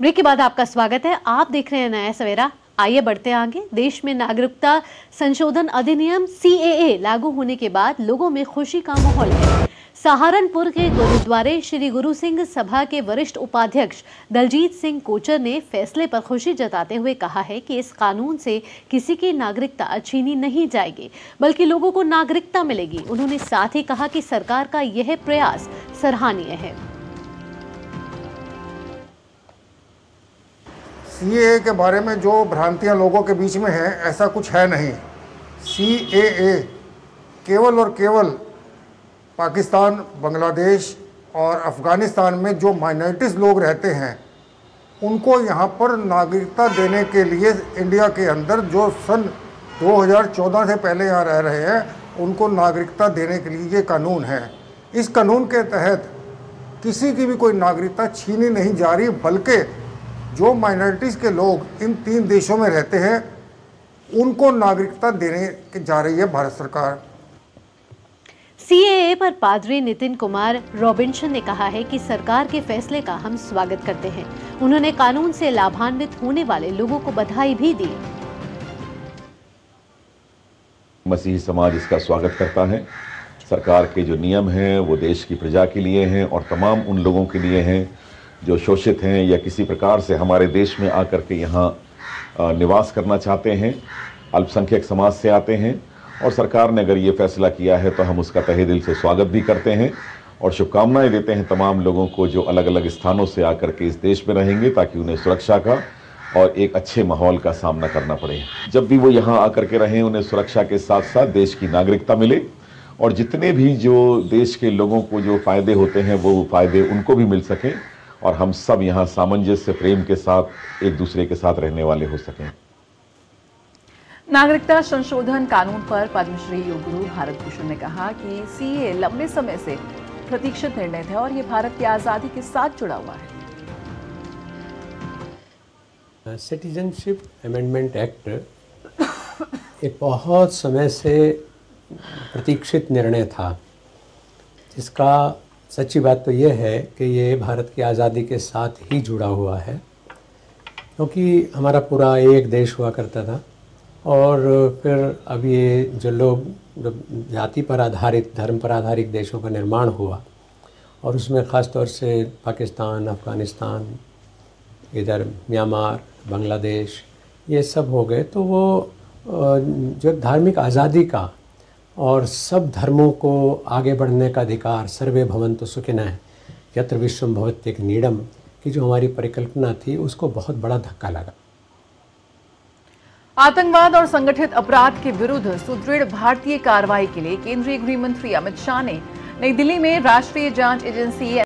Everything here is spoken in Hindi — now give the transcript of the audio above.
ब्रेक के बाद आपका स्वागत है। आप देख रहे हैं नया सवेरा। आइए बढ़ते हैं आगे। देश में नागरिकता संशोधन अधिनियम CAA लागू होने के बाद लोगों में खुशी का माहौल है। सहारनपुर के गुरुद्वारे श्री गुरु सिंह सभा के वरिष्ठ उपाध्यक्ष दलजीत सिंह कोचर ने फैसले पर खुशी जताते हुए कहा है कि इस कानून से किसी की नागरिकता छीनी नहीं जाएगी, बल्कि लोगों को नागरिकता मिलेगी। उन्होंने साथ ही कहा कि सरकार का यह प्रयास सराहनीय है। CAA के बारे में जो भ्रांतियां लोगों के बीच में हैं, ऐसा कुछ है नहीं। CAA केवल और केवल पाकिस्तान, बांग्लादेश और अफ़गानिस्तान में जो माइनॉरिटीज़ लोग रहते हैं उनको यहाँ पर नागरिकता देने के लिए इंडिया के अंदर जो सन 2014 से पहले यहाँ रह रहे हैं उनको नागरिकता देने के लिए ये कानून है। इस कानून के तहत किसी की भी कोई नागरिकता छीनी नहीं जा रही, बल्कि जो माइनॉरिटीज़ के लोग इन 3 देशों में रहते हैं उनको नागरिकता देने जा रही है भारत सरकार। CAA पर पादरी नितिन कुमार रॉबिन्सन ने कहा है कि सरकार के फैसले का हम स्वागत करते हैं। उन्होंने कानून से लाभान्वित होने वाले लोगों को बधाई भी दी। मसीही समाज इसका स्वागत करता है। सरकार के जो नियम हैं वो देश की प्रजा के लिए हैं और तमाम उन लोगों के लिए हैं जो शोषित हैं या किसी प्रकार से हमारे देश में आकर के यहाँ निवास करना चाहते हैं, अल्पसंख्यक समाज से आते हैं। और सरकार ने अगर ये फैसला किया है तो हम उसका तहे दिल से स्वागत भी करते हैं और शुभकामनाएं देते हैं तमाम लोगों को जो अलग अलग स्थानों से आकर के इस देश में रहेंगे, ताकि उन्हें सुरक्षा का और एक अच्छे माहौल का सामना करना पड़े। जब भी वो यहाँ आकर के रहें उन्हें सुरक्षा के साथ साथ देश की नागरिकता मिले और जितने भी जो देश के लोगों को जो फ़ायदे होते हैं वो फ़ायदे उनको भी मिल सकें और हम सब यहाँ सामंजस्य प्रेम के साथ एक दूसरे के साथ रहने वाले हो सकें। नागरिकता संशोधन कानून पर पद्मश्री योग गुरु भारत भूषण ने कहा कि CAA लंबे समय से प्रतीक्षित निर्णय था और ये भारत की आज़ादी के साथ जुड़ा हुआ है। सिटीजनशिप अमेंडमेंट एक्ट एक बहुत समय से प्रतीक्षित निर्णय था, जिसका सच्ची बात तो ये है कि ये भारत की आज़ादी के साथ ही जुड़ा हुआ है, क्योंकि हमारा पूरा एक देश हुआ करता था और फिर अब ये जो लोग जाति पर आधारित, धर्म पर आधारित देशों का निर्माण हुआ और उसमें ख़ास तौर से पाकिस्तान, अफ़गानिस्तान, इधर म्यांमार, बांग्लादेश, ये सब हो गए, तो वो जो धार्मिक आज़ादी का और सब धर्मों को आगे बढ़ने का अधिकार, सर्वे भवन्तु सुखिनः यत्र विश्वम भवत्येक नीडम की जो हमारी परिकल्पना थी, उसको बहुत बड़ा धक्का लगा। आतंकवाद और संगठित अपराध के विरुद्ध सुदृढ़ भारतीय कार्रवाई के लिए केंद्रीय गृह मंत्री अमित शाह ने नई दिल्ली में राष्ट्रीय जांच एजेंसी